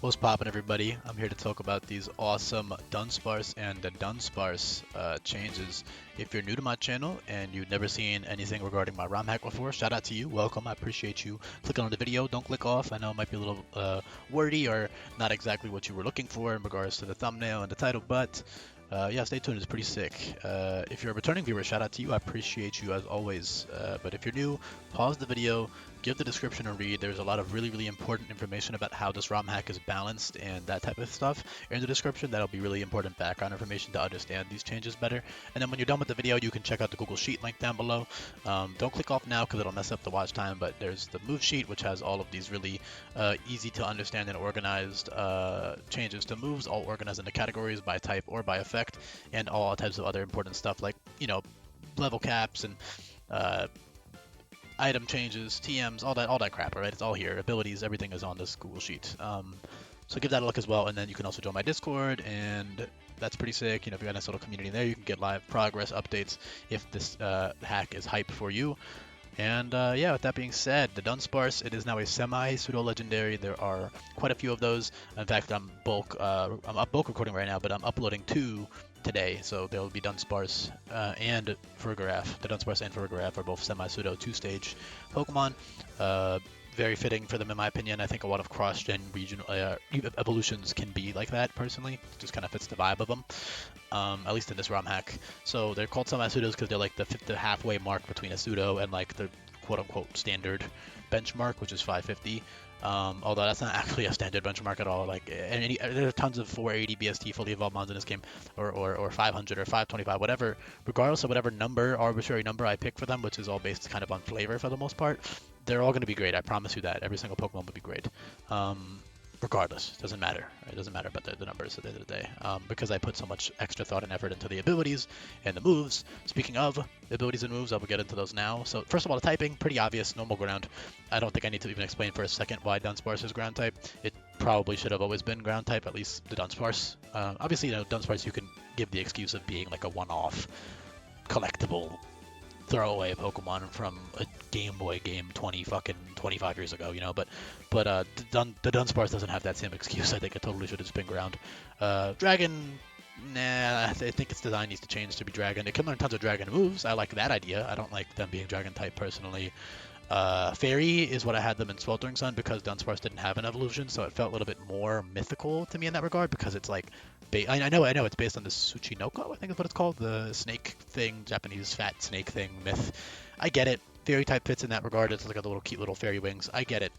What's poppin', everybody? I'm here to talk about these awesome Dunsparce and the Dunsparce changes. If you're new to my channel and you've never seen anything regarding my ROM hack before, shout out to you. Welcome. I appreciate you clicking on the video. Don't click off. I know it might be a little wordy or not exactly what you were looking for in regards to the thumbnail and the title, but yeah, stay tuned. It's pretty sick. If you're a returning viewer, shout out to you. I appreciate you as always. But if you're new, pause the video, give the description a read. There's a lot of really important information about how this ROM hack is balanced and that type of stuff in the description. That'll be really important background information to understand these changes better. And then when you're done with the video, you can check out the Google Sheet link down below. Don't click off now because it'll mess up the watch time, but there's the move sheet, which has all of these really easy to understand and organized changes to moves, all organized into categories by type or by effect, and all types of other important stuff like, level caps and item changes, TMs, all that crap, alright? It's all here. Abilities, everything is on this Google Sheet. So give that a look as well, and then you can also join my Discord, and that's pretty sick. If you got a nice little community there, you can get live progress updates if this hack is hype for you. And yeah, with that being said, the Dunsparce, it is now a semi-pseudo legendary. There are quite a few of those. In fact, I'm bulk recording right now, but I'm uploading 2 today. So there will be Dunsparce and Farigiraf. The Dunsparce and Farigiraf are both semi-pseudo 2-stage Pokemon. Very fitting for them, in my opinion. I think a lot of cross-gen regional evolutions can be like that, personally. It just kind of fits the vibe of them, at least in this ROM hack. So they're called semi-pseudos because they're like the halfway mark between a pseudo and like the quote-unquote standard benchmark, which is 550. Although that's not actually a standard benchmark at all. Like, there are tons of 480 BST fully evolved mons in this game, or 500 or 525, whatever. Regardless of whatever number, arbitrary number I pick for them, which is all based kind of on flavor for the most part, they're all going to be great. I promise you that. Every single Pokemon will be great. Regardless, doesn't matter. It doesn't matter about the numbers at the end of the day, because I put so much extra thought and effort into the abilities and the moves. Speaking of abilities and moves, I will get into those now. So first of all, the typing, pretty obvious, normal ground. I don't think I need to even explain for a second why Dunsparce is ground type. It probably should have always been ground type, at least the Dunsparce. Obviously, Dunsparce you can give the excuse of being like a one-off collectible throwaway Pokemon from a Game Boy game 25 years ago, but the Dunsparce doesn't have that same excuse. I think it totally should have just been ground. Dragon, nah, I think its design needs to change to be dragon. It can learn tons of dragon moves. I like that idea. I don't like them being dragon type personally. Fairy is what I had them in Sweltering Sun because Dunsparce didn't have an evolution, so it felt a little bit more mythical to me in that regard because it's like, I know it's based on the Tsuchinoko, I think is what it's called, the snake thing, Japanese fat snake thing myth. I get it. Fairy type fits in that regard. It's like a little cute little fairy wings. I get it.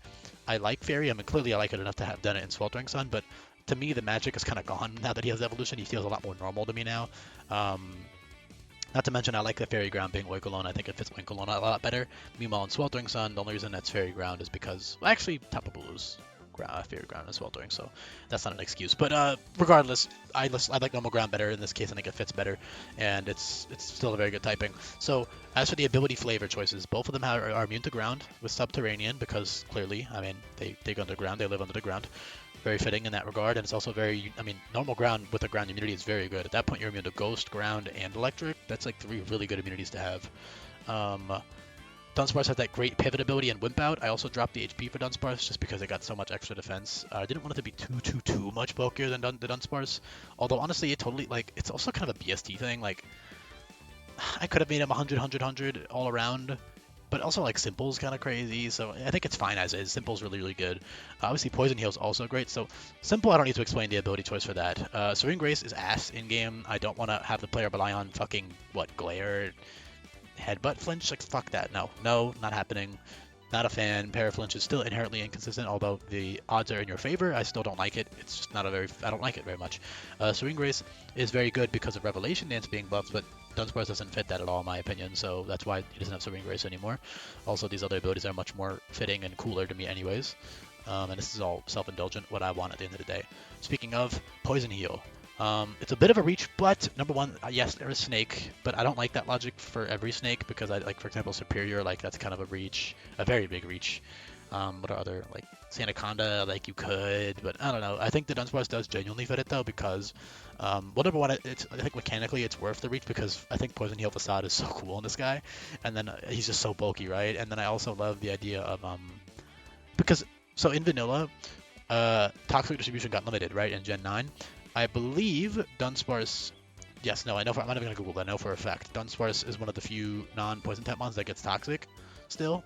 I like Fairy. I mean, clearly I like it enough to have done it in Sweltering Sun, but to me the magic is kind of gone now that he has evolution. He feels a lot more normal to me now. Not to mention, I like the Fairy Ground being Oikolon. I think it fits Oikolon a lot better. Meanwhile, in Sweltering Sun, the only reason that's Fairy Ground is because, well, actually, Tapu Bulu's Fairy Ground is Sweltering, so that's not an excuse. But regardless, I like normal ground better. In this case, I think it fits better, and it's still a very good typing. So as for the ability flavor choices, both of them are immune to ground with Subterranean because clearly, I mean, they dig underground, they live under the ground. Very fitting in that regard, and it's also very, normal ground with a ground immunity is very good. At that point, you're immune to ghost, ground, and electric. That's like 3 really good immunities to have. Dunsparce has that great pivot ability and Wimp Out. I also dropped the HP for Dunsparce just because it got so much extra defense. I didn't want it to be too much bulkier than the Dunsparce. Although honestly, it totally, it's also kind of a BST thing. Like, I could have made him 100 all around. But also, Simple's kind of crazy, so I think it's fine as is. Simple's really good. Obviously, Poison Heal's also great, so Simple, I don't need to explain the ability choice for that. Serene Grace is ass in-game. I don't want to have the player rely on fucking, Glare, Headbutt Flinch? Fuck that. No, not happening. Not a fan. Paraflinch is still inherently inconsistent, although the odds are in your favor. I still don't like it. It's just not I don't like it very much. Serene Grace is very good because of Revelation Dance being buffed, but Dunsparce doesn't fit that at all, in my opinion, so that's why he doesn't have Serene Grace anymore. Also, these other abilities are much more fitting and cooler to me anyways. And this is all self-indulgent, what I want at the end of the day. Speaking of, Poison Heal. It's a bit of a reach, but number one, yes, there is Snake, but I don't like that logic for every Snake because I like, for example, Superior, that's kind of a reach, a very big reach. What are other, Sanaconda, you could, but I don't know. I think the Dunsparce does genuinely fit it though because, number one, I think mechanically it's worth the reach because I think Poison Heal Facade is so cool in this guy, and then he's just so bulky, right? And then I also love the idea of, so in vanilla, Toxic distribution got limited, right, in Gen 9. I believe Dunsparce. Yes, no, I know. I'm not even gonna Google that. I know for a fact. Dunsparce is one of the few non-poison type mons that gets toxic, still,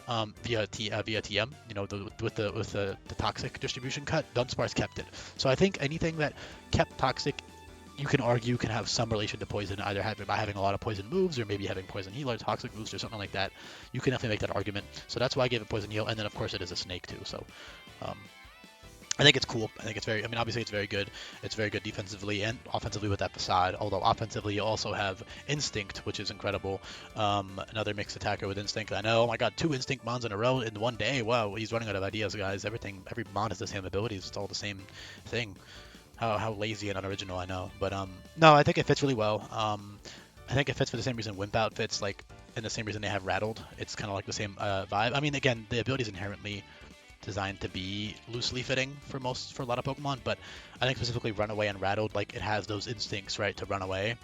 via TM. You know, with the toxic distribution cut, Dunsparce kept it. So I think anything that kept toxic, you can argue can have some relation to poison, either by having a lot of poison moves or maybe having poison heal or toxic boost or something like that. You can definitely make that argument. So that's why I gave it poison heal, and then of course it is a snake too. So. I think it's cool. I think it's very, I mean, obviously it's very good. It's very good defensively and offensively with that facade. Although offensively you also have Instinct, which is incredible. Another mixed attacker with Instinct. I know, oh my god, 2 Instinct mons in a row in one day. Wow, he's running out of ideas, guys. Every mon has the same abilities. It's all the same thing. How lazy and unoriginal, I know. But no, I think it fits really well. I think it fits for the same reason Wimp Out fits, like, and the same reason they have Rattled. It's kind of like the same vibe. I mean, again, the ability is inherently designed to be loosely fitting for a lot of Pokemon, but I think specifically Runaway and Rattled, like, it has those instincts, right, to run away,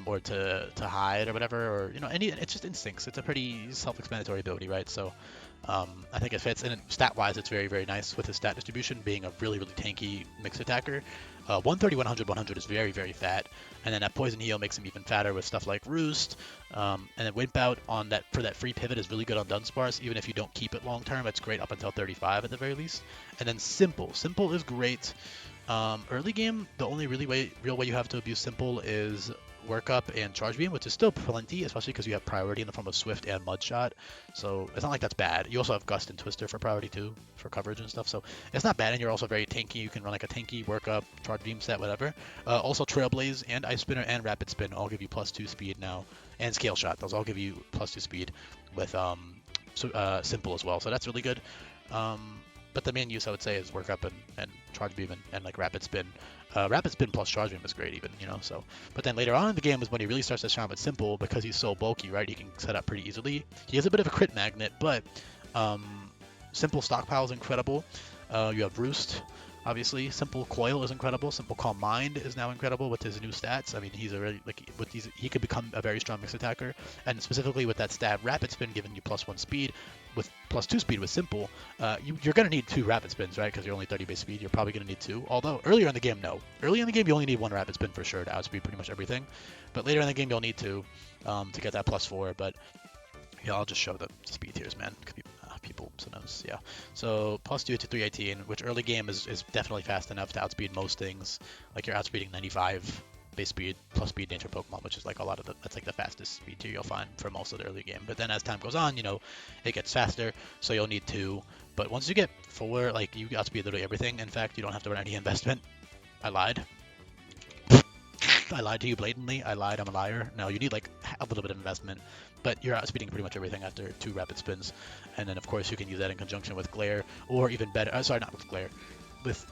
or to hide or whatever, or, you know, it's just instincts. It's a pretty self-explanatory ability, right? So I think it fits, and stat-wise, it's very, very nice with his stat distribution being a really, really tanky mixed attacker. 130, 100, 100 is very, very fat, and then that Poison Heal makes him even fatter with stuff like Roost, and then Wimp Out on that for that free pivot is really good on Dunsparce. Even if you don't keep it long term, it's great up until 35 at the very least. And then Simple is great. Early game, the only real way you have to abuse Simple is Work Up and Charge Beam, which is still plenty, especially because you have priority in the form of Swift and Mud Shot. So it's not like that's bad. You also have Gust and Twister for priority too, for coverage and stuff. So it's not bad, and you're also very tanky. You can run like a tanky Work Up, Charge Beam set, whatever. Also Trailblaze and Ice Spinner and Rapid Spin all give you +2 speed now, and Scale Shot. Those all give you +2 speed with Simple as well. So that's really good. But the main use I would say is Work Up and Charge Beam and like Rapid Spin. Rapid Spin plus Charge Beam is great even, you know, so. But then later on in the game is when he really starts to shine with Simple, because he's so bulky, right? He can set up pretty easily. He has a bit of a crit magnet, but Simple Stockpile is incredible. You have Roost, obviously. Simple Coil is incredible. Simple Calm Mind is now incredible with his new stats. I mean, he's a really, like, with these, he could become a very strong mixed attacker. And specifically with that stab Rapid Spin giving you +1 speed, with +2 speed with Simple, you're going to need 2 Rapid Spins, right? Because you're only 30 base speed. You're probably going to need 2. Although earlier in the game, no. Early in the game, you only need 1 Rapid Spin for sure to outspeed pretty much everything. But later in the game, you'll need 2 to get that +4. But yeah, I'll just show the speed tiers, man. People sometimes, yeah. So +2 to 318, which early game is definitely fast enough to outspeed most things. Like you're outspeeding 95 base speed plus speed nature Pokemon, which is like a lot of that's like the fastest speed tier you'll find for most of the early game. But then as time goes on, you know, it gets faster, so you'll need 2. But once you get 4, like you outspeed literally everything. In fact, you don't have to run any investment. I lied. I lied to you blatantly. I lied. I'm a liar. No, you need like a little bit of investment, but you're outspeeding pretty much everything after 2 Rapid Spins. And then of course you can use that in conjunction with Glare, or even better. Sorry, not with Glare, with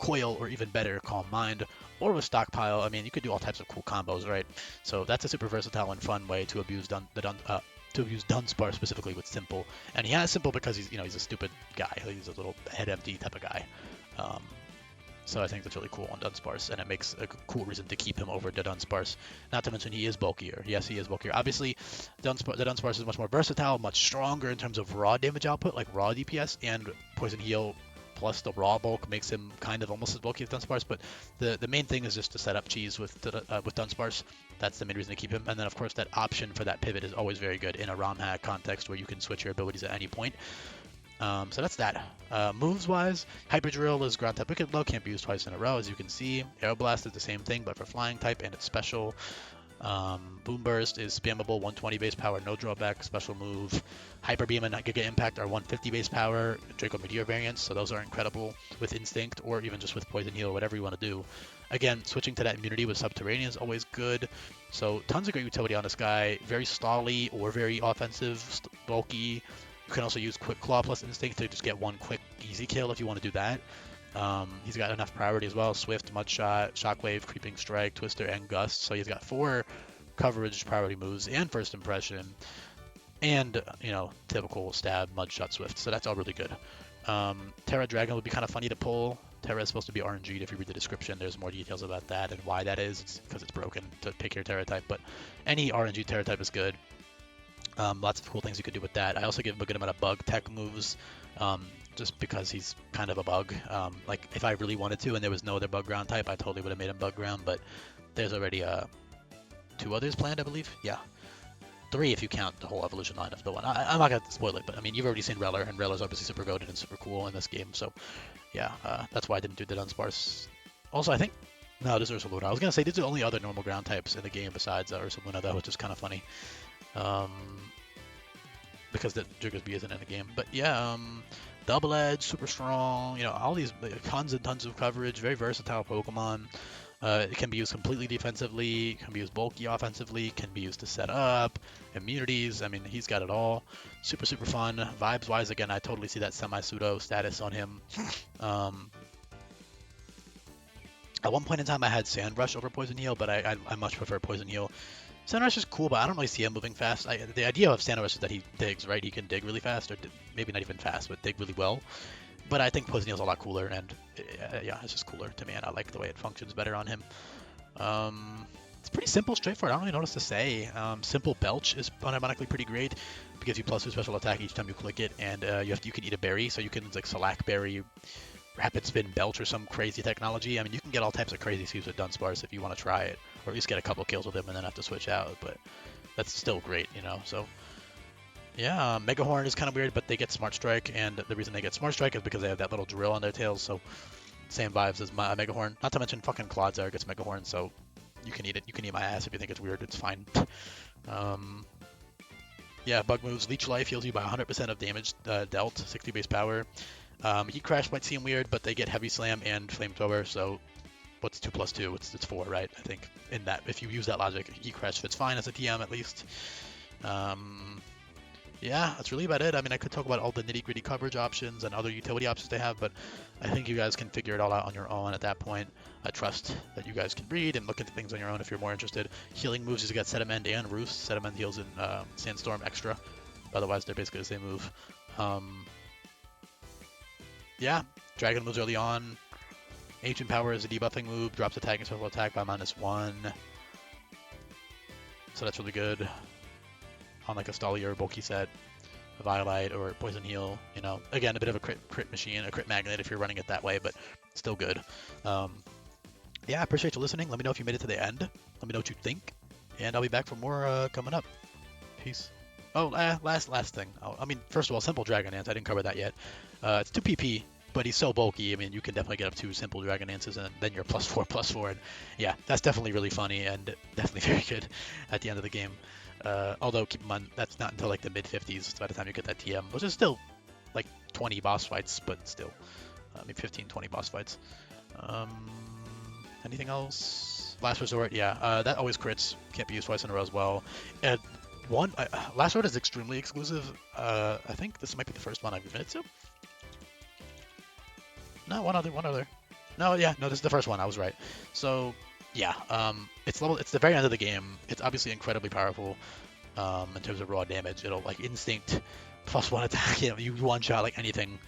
Coil, or even better, Calm Mind, or with Stockpile. I mean, you could do all types of cool combos, right? So that's a super versatile and fun way to abuse Dunsparce specifically with Simple. And he has Simple because he's, you know, he's a stupid guy. He's a little head empty type of guy. So I think that's really cool on Dunsparce, and it makes a cool reason to keep him over Dudunsparce. Not to mention he is bulkier. Yes, he is bulkier. Obviously, the Dunsparce is much more versatile, much stronger in terms of raw damage output, like raw DPS, and Poison Heal plus the raw bulk makes him kind of almost as bulky as Dunsparce. But the main thing is just to set up cheese with Dunsparce. That's the main reason to keep him. And then of course that option for that pivot is always very good in a ROM hack context where you can switch your abilities at any point. So that's that. Moves wise, Hyper Drill is ground type wicked low, can't be used twice in a row, as you can see. Aeroblast is the same thing, but for flying type, and it's special. Boom Burst is spammable, 120 base power, no drawback, special move. Hyper Beam and Giga Impact are 150 base power, Draco Meteor variants, so those are incredible with Instinct, or even just with Poison Heal, whatever you want to do. Again, switching to that immunity with Subterranean is always good. So tons of great utility on this guy. Very stally or very offensive, bulky. You can also use Quick Claw plus Instinct to just get one quick, easy kill if you want to do that. He's got enough priority as well. Swift, Mud Shot, Shockwave, Creeping Strike, Twister, and Gust. So he's got 4 coverage priority moves and First Impression. And, you know, typical Stab, Mud Shot, Swift. So that's all really good. Terra Dragon would be kind of funny to pull. Terra is supposed to be RNG'd. If you read the description, there's more details about that and why that is. It's because it's broken to pick your Terra type. But any RNG Terra type is good. Lots of cool things you could do with that. I also give him a good amount of bug tech moves. just because he's kind of a bug. Like if I really wanted to and there was no other bug ground type, I totally would have made him bug ground, but there's already 2 others planned, I believe. Yeah. 3 if you count the whole evolution line of the one. I'm not gonna spoil it, but I mean you've already seen Reller, and Reller's obviously super goated and super cool in this game. So yeah, that's why I didn't do the Dunsparce. Also, I think no, this is Ursaluna. I was gonna say these are the only other normal ground types in the game besides Ursaluna, though, which is kind of funny, because the Jiggersby isn't in the game. But yeah, double edge, super strong. You know, all these tons and tons of coverage. Very versatile Pokemon. It can be used completely defensively, can be used bulky offensively, can be used to set up, immunities. I mean, he's got it all. Super, super fun. Vibes-wise, again, I totally see that semi-pseudo status on him. At one point in time, I had Sand Rush over Poison Heal, but I much prefer Poison Heal. Sand Rush is cool, but I don't really see him moving fast. The idea of Sand Rush is that he digs, right? He can dig really fast, or maybe not even fast, but dig really well. But I think Poison Heal's a lot cooler, and yeah, it's just cooler to me, and I like the way it functions better on him. It's pretty simple, straightforward. I don't really know what else to say. Simple Belch is automatically pretty great. It gives you +2 special attack each time you click it, and you can eat a berry, so you can like Select Berry, Rapid Spin Belch, or some crazy technology. I mean, you can get all types of crazy sweeps with Dunsparce if you want to try it, or at least get a couple kills with him and then have to switch out. But that's still great, you know. So. Yeah, Mega Horn is kind of weird, but they get Smart Strike, and the reason they get Smart Strike is because they have that little drill on their tails, so same vibes as my Mega Horn. Not to mention fucking Clodsire gets Mega Horn, so you can eat it. You can eat my ass if you think it's weird. It's fine. Yeah, bug moves. Leech Life heals you by 100% of damage dealt, 60 base power. Heat Crash might seem weird, but they get Heavy Slam and Flamethrower, so what's 2 + 2? It's 4, right? I think in that, if you use that logic, Heat Crash fits fine as a TM at least. Yeah, that's really about it. I mean, I could talk about all the nitty-gritty coverage options and other utility options they have, but I think you guys can figure it all out on your own at that point. I trust that you guys can read and look into things on your own if you're more interested. Healing moves is you got Sediment and Roost. Sediment heals in Sandstorm extra. Otherwise, they're basically the same move. Yeah, Dragon moves early on. Ancient Power is a debuffing move. Drops attack and special attack by -1. So that's really good. On like a Stolly or a bulky set, a Violite or Poison Heal, you know, again, a bit of a crit machine, a crit magnet if you're running it that way, but still good. Yeah, I appreciate you listening. Let me know if you made it to the end. Let me know what you think, and I'll be back for more coming up. Peace. Oh, last thing. I mean, first of all, Simple Dragon Dance. I didn't cover that yet. It's 2 PP, but he's so bulky. I mean, you can definitely get up to Simple Dragon Dances, and then you're +4/+4. And yeah, that's definitely really funny and definitely very good at the end of the game. Although keep in mind that's not until like the mid-50s by the time you get that TM, which is still like 20 boss fights, but still maybe 15-20 boss fights. Anything else? Last Resort, yeah, that always crits. Can't be used twice in a row as well. And Last Resort is extremely exclusive. I think this might be the first one I've admitted to. No, one other. No, this is the first one. I was right. So. Yeah, it's the very end of the game. It's obviously incredibly powerful in terms of raw damage. It'll like instinct +1 attack. You know, you one shot like anything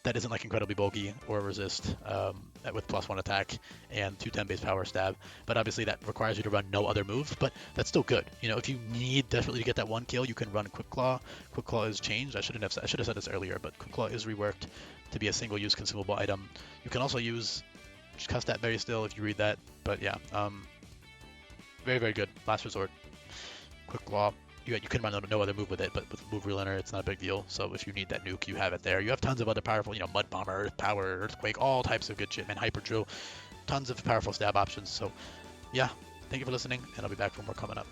that isn't like incredibly bulky or resist with +1 attack and 210 base power stab. But obviously that requires you to run no other move. But that's still good. You know, if you need desperately to get that one kill, you can run Quick Claw. Quick Claw is changed. I should have said this earlier, but Quick Claw is reworked to be a single-use consumable item. You can also use Custat Berry still if you read that, but yeah, very, very good. Last Resort, Quick Claw. You can run no other move with it, but with Move Relaner, it's not a big deal. So if you need that nuke, you have it there. You have tons of other powerful, you know, Mud Bomber, Earth Power, Earthquake, all types of good shit, man. Hyper Drill, tons of powerful stab options. So yeah, thank you for listening, and I'll be back for more coming up.